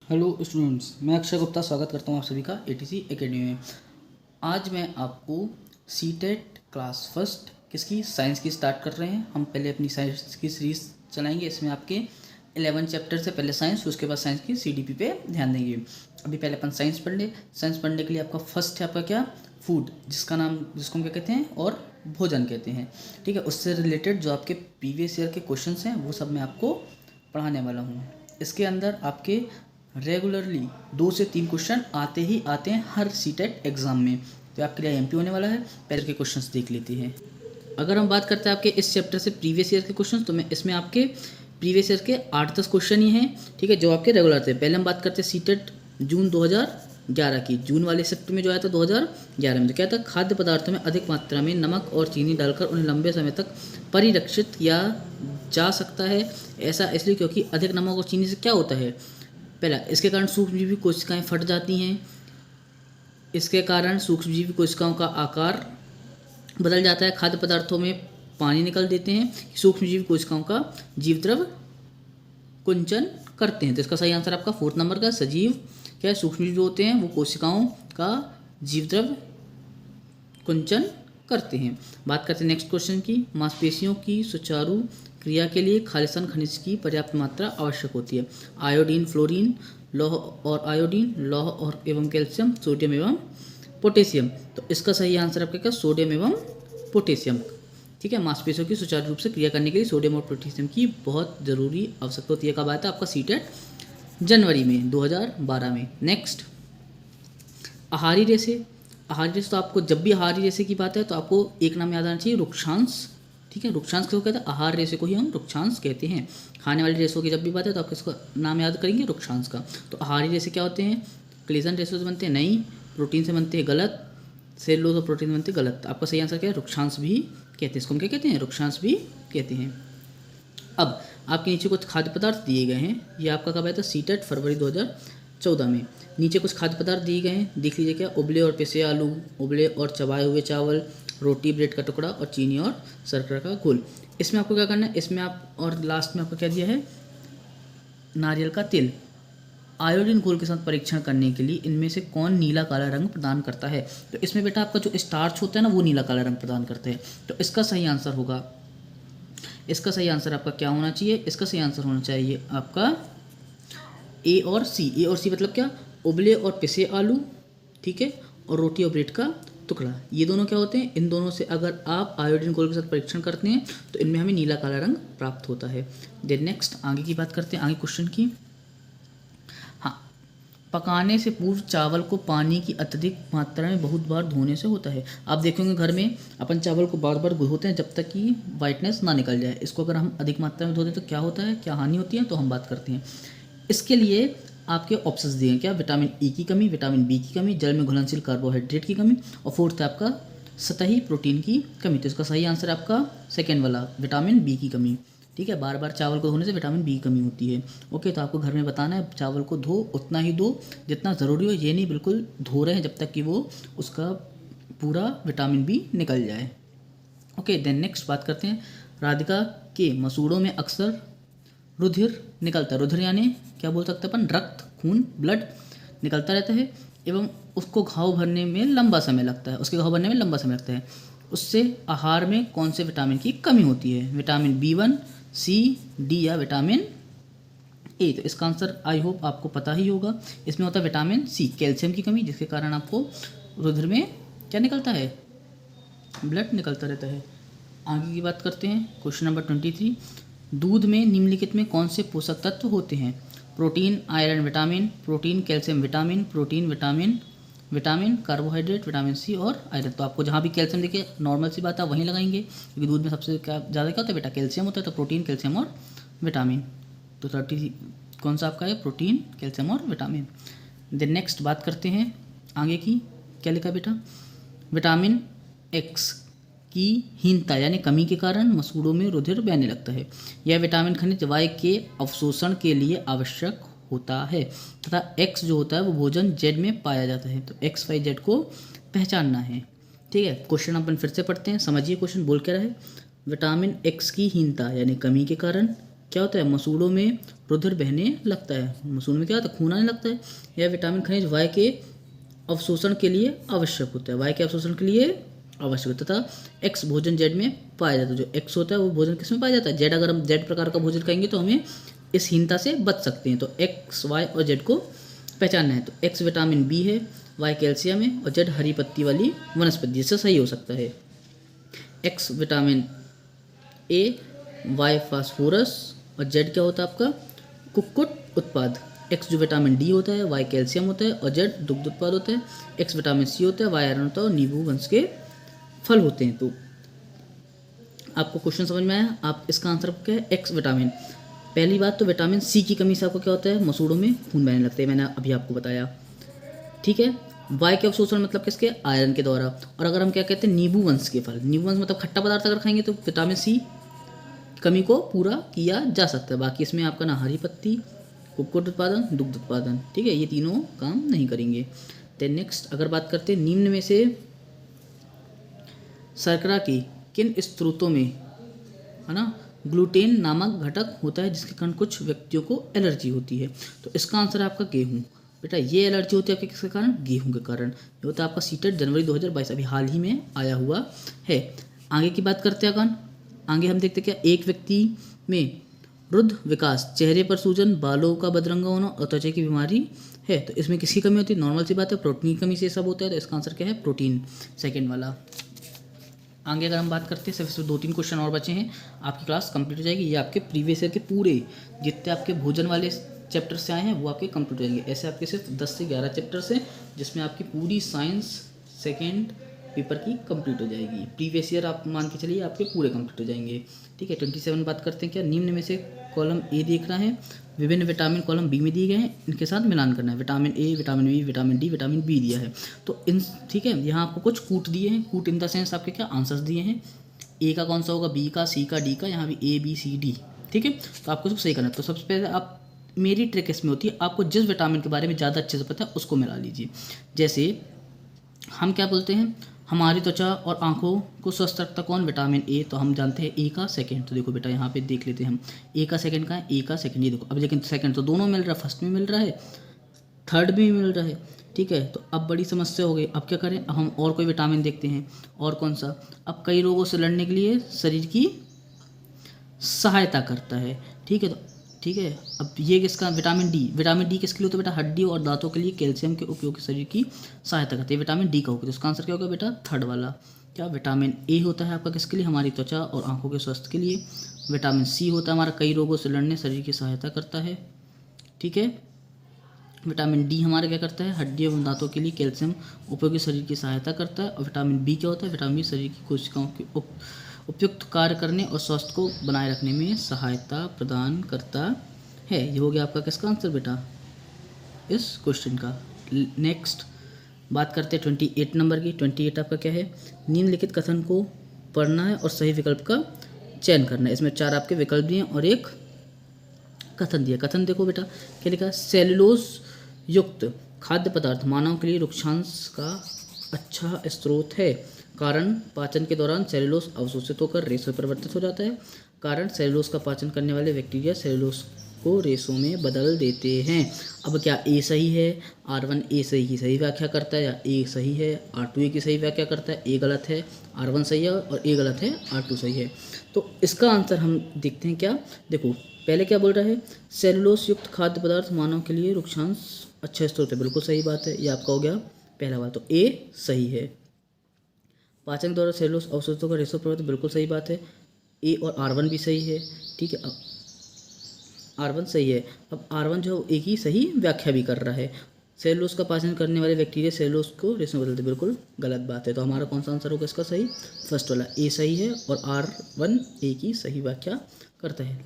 Hello students, मैं अक्षय गुप्ता स्वागत करता हूँ आप सभी का एटीसी एकेडमी में। आज मैं आपको सीटेट क्लास फर्स्ट किसकी साइंस की स्टार्ट कर रहे हैं। हम पहले अपनी साइंस की सीरीज चलाएंगे। इसमें आपके 11 चैप्टर से पहले साइंस, उसके बाद साइंस की सीडीपी पे ध्यान देंगे। अभी पहले अपन साइंस पढ़ ले। साइंस पढ़ने के लिए आपका फर्स्ट है आपका क्या, फूड, जिसको हम क्या कहते हैं और भोजन कहते हैं। ठीक है, उससे रिलेटेड जो आपके प्रीवियस ईयर के क्वेश्चन हैं वो सब मैं आपको पढ़ाने वाला हूँ। इसके अंदर आपके रेगुलरली 2 से 3 क्वेश्चन आते ही आते हैं हर सीटेट एग्ज़ाम में। तो आपके लिए एमपी होने वाला है। पहले के क्वेश्चंस देख लेते हैं। अगर हम बात करते हैं आपके इस चैप्टर से प्रीवियस ईयर के क्वेश्चंस, तो मैं इसमें आपके प्रीवियस ईयर के 8-10 क्वेश्चन ही हैं। ठीक है, जो आपके रेगुलर थे। पहले हम बात करते हैं सीटेट जून 2011 की। जून वाले शिफ्ट में जो आया था 2011 में, तो क्या था, खाद्य पदार्थों में अधिक मात्रा में नमक और चीनी डालकर उन्हें लंबे समय तक परिरक्षित किया जा सकता है। ऐसा इसलिए क्योंकि अधिक नमक और चीनी से क्या होता है, पहला, इसके कारण सूक्ष्मजीवी कोशिकाएं फट जाती हैं। इसके कारण सूक्ष्मजीवी कोशिकाओं का आकार बदल जाता है। खाद्य पदार्थों में पानी निकल देते हैं, सूक्ष्मजीवी कोशिकाओं का जीवद्रव कुंचन करते हैं। तो इसका सही आंसर आपका 4 नंबर का सजीव क्या है, सूक्ष्मजीव होते हैं वो कोशिकाओं का जीवद्रव कुंचन करते हैं। बात करते हैं नेक्स्ट क्वेश्चन की। मांसपेशियों की सुचारू क्रिया के लिए खालिस्तान खनिज की पर्याप्त मात्रा आवश्यक होती है। आयोडीन, फ्लोरीन, लौह और आयोडीन, लौह और एवं कैल्शियम, सोडियम एवं पोटेशियम। तो इसका सही आंसर आपका क्या, सोडियम एवं पोटेशियम। ठीक है, मांसपेशियों की सुचारू रूप से क्रिया करने के लिए सोडियम और पोटेशियम की बहुत ज़रूरी आवश्यकता होती है। कब आया था आपका सीटेट, जनवरी में 2012 में। नेक्स्ट, आहारी रेशे। आहारी रेशे, तो आपको जब भी आहारी रेशे की बात है तो आपको एक नाम याद आना चाहिए, रुक्षांश। ठीक है, रुक्षांश किसको कहते हैं, आहार रेशे को ही हम रुक्षांश कहते हैं। खाने वाली रेशों की जब भी बात है तो आप किसका नाम याद करेंगे, रुक्षांश का। तो आहारी रेशे क्या होते हैं, क्लेजन रेशो से बनते हैं, नहीं, प्रोटीन से बनते हैं, गलत, सेलुलोज और प्रोटीन से बनते हैं, गलत। आपका सही आंसर क्या है, रुक्षांश भी कहते हैं। इसको हम क्या कहते हैं, रुक्षांश भी कहते हैं। अब आपके नीचे कुछ खाद्य पदार्थ दिए गए हैं। ये आपका कब आया था, सीटेट फरवरी 2014 में। नीचे कुछ खाद्य पदार्थ दिए गए हैं, देख लीजिए क्या, उबले और पिसे आलू, उबले और चबाए हुए चावल, रोटी, ब्रेड का टुकड़ा और चीनी और शर्करा का घोल। इसमें आपको क्या करना है, इसमें आप, और लास्ट में आपको क्या दिया है, नारियल का तेल। आयोडीन घोल के साथ परीक्षण करने के लिए इनमें से कौन नीला काला रंग प्रदान करता है। तो इसमें बेटा आपका जो स्टार्च होता है ना, वो नीला काला रंग प्रदान करता है। तो इसका सही आंसर होगा, इसका सही आंसर आपका क्या होना चाहिए, इसका सही आंसर होना चाहिए आपका ए और सी। ए और सी मतलब क्या, उबले और पिसे आलू, ठीक है, और रोटी और ब्रेड का टुकड़ा। ये दोनों क्या होते हैं, इन दोनों से अगर आप आयोडीन घोल के साथ परीक्षण करते हैं तो इनमें हमें नीला काला रंग प्राप्त होता है। देन नेक्स्ट आगे की बात करते हैं, आगे क्वेश्चन की। हाँ, पकाने से पूर्व चावल को पानी की अत्यधिक मात्रा में बहुत बार धोने से होता है। आप देखेंगे घर में अपन चावल को बार बार धोते हैं जब तक कि वाइटनेस ना निकल जाए। इसको अगर हम अधिक मात्रा में धो दें तो क्या होता है, क्या हानि होती है, तो हम बात करते हैं। इसके लिए आपके ऑप्शंस दिए हैं क्या, विटामिन ई की कमी, विटामिन बी की कमी, जल में घुलनशील कार्बोहाइड्रेट की कमी, और फोर्थ है आपका सतही प्रोटीन की कमी। तो इसका सही आंसर आपका सेकेंड वाला, विटामिन बी की कमी। ठीक है, बार बार चावल को धोने से विटामिन बी की कमी होती है। ओके, तो आपको घर में बताना है, चावल को धो उतना ही दो जितना ज़रूरी हो, ये नहीं बिल्कुल धो रहे हैं जब तक कि वो उसका पूरा विटामिन बी निकल जाए। ओके, देन नेक्स्ट बात करते हैं। राधिका के मसूड़ों में अक्सर रुधिर निकलता है। रुधिर यानी क्या बोल सकते हैं अपन, रक्त, खून, ब्लड निकलता रहता है एवं उसको घाव भरने में लंबा समय लगता है, उसके घाव भरने में लंबा समय लगता है। उससे आहार में कौन से विटामिन की कमी होती है, विटामिन B1, C, D या विटामिन ए। तो इसका आंसर आई होप आपको पता ही होगा। इसमें होता है विटामिन सी, कैल्शियम की कमी, जिसके कारण आपको रुधिर में क्या निकलता है, ब्लड निकलता रहता है। आगे की बात करते हैं, क्वेश्चन नंबर 23। दूध में निम्नलिखित में कौन से पोषक तत्व होते हैं, protein, iron, vitamin, protein, calcium, vitamin, protein, vitamin, vitamin, carbohydrate, vitamin C और आयरन। तो आपको जहाँ भी कैल्शियम देखिए, नॉर्मल सी बात है वहीं लगाएंगे, क्योंकि दूध में सबसे क्या ज़्यादा क्या होता है बेटा, कैल्शियम होता है। तो प्रोटीन, कैल्शियम और विटामिन। तो 30 कौन सा आपका है, प्रोटीन, कैल्शियम और विटामिन। देन नेक्स्ट बात करते हैं आगे की, क्या लिखा बेटा, विटामिन एक्स की हीनता यानी कमी के कारण मसूड़ों में रुधिर बहने लगता है। यह विटामिन खनिज वायु के अवशोषण के लिए आवश्यक होता है तथा एक्स जो होता है वो भोजन जेड में पाया जाता है। तो एक्स वाई जेड को पहचानना है। ठीक है, क्वेश्चन अपन फिर से पढ़ते हैं, समझिए क्वेश्चन बोल क्या रहा है। विटामिन एक्स की हीनता यानी कमी के कारण क्या होता है, मसूड़ों में रुधिर बहने लगता है, मसूल में क्या होता है, खून आने लगता है। यह विटामिन खनिज वायु के अवशोषण के लिए आवश्यक होता है, वायु के अवशोषण के लिए आवश्यक होता है। तथा एक्स भोजन जेड में पाया जाता है, जो एक्स होता है वो भोजन किस में पाया जाता है, जेड। अगर हम जेड प्रकार का भोजन खाएंगे तो हमें इस हीनता से बच सकते हैं। तो एक्स वाई और जेड को पहचानना है। तो एक्स विटामिन बी है, वाई कैल्शियम है और जेड हरी पत्ती वाली वनस्पति, जिससे सही हो सकता है। X vitamin A, Y phosphorus और जेड क्या होता है आपका, कुक्कुट उत्पाद। एक्स जो विटामिन डी होता है, वाई कैल्शियम होता है और जेड दुग्ध उत्पाद होता है। एक्स विटामिन सी होता है, वाई आयरन होता है और नींबू वंश के फल होते हैं। तो आपको क्वेश्चन समझ में आया। आप इसका आंसर क्या है, एक्स विटामिन। पहली बात तो विटामिन सी की कमी से आपको क्या होता है, मसूड़ों में खून बहने लगते हैं, मैंने अभी आपको बताया। ठीक है। वाई के अवशोषण मतलब किसके, आयरन के द्वारा। और अगर हम क्या कहते हैं, नींबू वंश के फल, नींबू वंश मतलब खट्टा पदार्थ अगर खाएंगे तो विटामिन सी कमी को पूरा किया जा सकता है। बाकी इसमें आपका ना हरी पत्ती, कुक्कुट उत्पादन, दुग्ध उत्पादन, ठीक है, ये तीनों काम नहीं करेंगे। देन नेक्स्ट अगर बात करते हैं, निम्न में से शर्करा की किन स्रोतों में, है ना, ग्लूटेन नामक घटक होता है जिसके कारण कुछ व्यक्तियों को एलर्जी होती है। तो इसका आंसर है आपका गेहूँ। बेटा ये एलर्जी होती है आपके किसके कारण, गेहूँ के कारण। ये होता है आपका सीटेट जनवरी 2022, अभी हाल ही में आया हुआ है। आगे की बात करते हैं अपन। आगे हम देखते क्या, एक व्यक्ति में रुद्ध विकास, चेहरे पर सूजन, बालों का बदरंगा होना और त्वचा की बीमारी है। तो इसमें किसकी कमी होती है, नॉर्मल सी बात है, प्रोटीन की कमी से सब होता है। तो इसका आंसर क्या है, प्रोटीन, सेकेंड वाला। आगे अगर हम बात करते हैं, सिर्फ 2-3 क्वेश्चन और बचे हैं, आपकी क्लास कंप्लीट हो जाएगी। ये आपके प्रीवियस ईयर के पूरे जितने आपके भोजन वाले चैप्टर से आए हैं वो आपके कंप्लीट हो जाएंगे। ऐसे आपके सिर्फ 10 से 11 चैप्टर्स हैं जिसमें आपकी पूरी साइंस सेकेंड पेपर की कंप्लीट हो जाएगी। प्रीवियस ईयर आप मान के चलिए आपके पूरे कंप्लीट हो जाएंगे। ठीक है। 27 बात करते हैं क्या, निम्न में से कॉलम ए देखना है, विभिन्न विटामिन कॉलम बी में दिए गए हैं, इनके साथ मिलान करना है। Vitamin A, vitamin B, vitamin D, vitamin B दिया है। तो इन, ठीक है, यहाँ आपको कुछ कूट दिए हैं, कूट इन द सेंस आपके क्या आंसर्स दिए हैं। ए का कौन सा होगा, बी का, सी का, डी का, यहाँ भी ए बी सी डी। ठीक है। तो आपको सब सही करना है। तो सबसे पहले आप, मेरी ट्रिक इसमें होती है, आपको जिस विटामिन के बारे में ज़्यादा अच्छे से पता है उसको मिला लीजिए। जैसे हम क्या बोलते हैं, हमारी त्वचा और आंखों को स्वस्थ रखता कौन, विटामिन ए। तो हम जानते हैं ए का सेकंड। तो देखो बेटा यहाँ पे देख लेते हैं हम, ए का सेकंड का है, ए का सेकंड, ये देखो। अब लेकिन सेकंड तो दोनों मिल रहा है, फर्स्ट में मिल रहा है, थर्ड में भी मिल रहा है। ठीक है। तो अब बड़ी समस्या हो गई, अब क्या करें, अब हम और कोई विटामिन देखते हैं। और कौन सा, अब कई रोगों से लड़ने के लिए शरीर की सहायता करता है। ठीक है। तो ठीक है, अब ये किसका, विटामिन डी। विटामिन डी किसके लिए होता है बेटा, हड्डी और दांतों के लिए कैल्शियम के उपयोग शरीर की सहायता करती है। विटामिन डी का होगा, तो इसका आंसर क्या होगा बेटा, थर्ड वाला। क्या, विटामिन ए होता है आपका किसके लिए, हमारी त्वचा और आंखों के स्वास्थ्य के लिए। विटामिन सी होता है हमारा कई रोगों से लड़ने, शरीर की सहायता करता है। ठीक है। विटामिन डी हमारा क्या करता है, हड्डी एवं दांतों के लिए कैल्शियम उपयोगी शरीर की सहायता करता है। और विटामिन बी क्या होता है, विटामिन बी शरीर की कोशिकाओं की उपयुक्त कार्य करने और स्वास्थ्य को बनाए रखने में सहायता प्रदान करता है। ये हो गया आपका किसका आंसर बेटा, इस क्वेश्चन का। नेक्स्ट बात करते हैं 28 नंबर की। 28 आपका क्या है, निम्नलिखित कथन को पढ़ना है और सही विकल्प का चयन करना है। इसमें 4 आपके विकल्प दिए और एक कथन दिया। कथन देखो बेटा क्या लिखा है, सेलुलोज युक्त खाद्य पदार्थ मानव के लिए रुक्षांश का अच्छा स्रोत है। कारण, पाचन के दौरान सेलुलोज अवशोषित होकर रेशों में परिवर्तित हो जाता है। कारण, सेलुलोज का पाचन करने वाले बैक्टीरिया सेलुलोज को रेशों में बदल देते हैं। अब क्या ए सही है, R1 ए सही की सही व्याख्या करता है, या ए सही है, R2 ए की सही व्याख्या करता है, ए गलत है, R1 सही है और ए गलत है, R2 सही है। तो इसका आंसर हम देखते हैं। क्या देखो, पहले क्या बोल रहा है, सेलुलोज युक्त खाद्य पदार्थ मानव के लिए रुक्षांश अच्छा स्रोत है, बिल्कुल सही बात है, ये आपका हो गया पहला बात। तो ए सही है। पाचन के द्वारा सेलुलोज अवशोषितों का रेशो प्रभावित, बिल्कुल सही बात है, ए और R1 भी सही है। ठीक है, अब R1 सही है। अब R1 जो एक ही सही व्याख्या भी कर रहा है, सेलुलोज का पाचन करने वाले बैक्टीरिया सेलुलोज को रेशों में बदलते, बिल्कुल गलत बात है। तो हमारा कौन सा आंसर होगा इसका सही, फर्स्ट वाला ए सही है और R1 ए की सही व्याख्या करता है।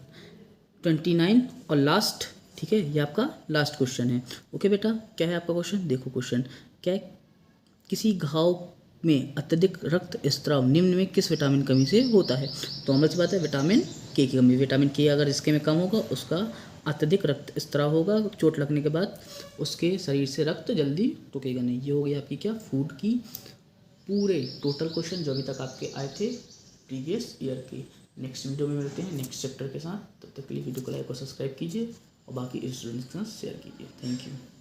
29 और लास्ट, ठीक है, ये आपका लास्ट क्वेश्चन है। ओके बेटा, क्या है आपका क्वेश्चन, देखो क्वेश्चन क्या है, किसी घाव में अत्यधिक रक्त स्त्राव निम्न में किस विटामिन कमी से होता है। तो नॉर्मल सी बात है, विटामिन के की कमी। विटामिन के अगर इसके में कम होगा उसका अत्यधिक रक्त स्त्राव होगा, चोट लगने के बाद उसके शरीर से रक्त जल्दी रुकेगा नहीं। ये हो गई आपकी क्या, फूड की पूरे टोटल क्वेश्चन जो अभी तक आपके आए थे प्रीवियस ईयर के। नेक्स्ट वीडियो में मिलते हैं नेक्स्ट चैप्टर के साथ, तब तक के लिए वीडियो को लाइक और सब्सक्राइब कीजिए। और बाकी स्टूडेंट्स के साथ शेयर कीजिए। Thank you.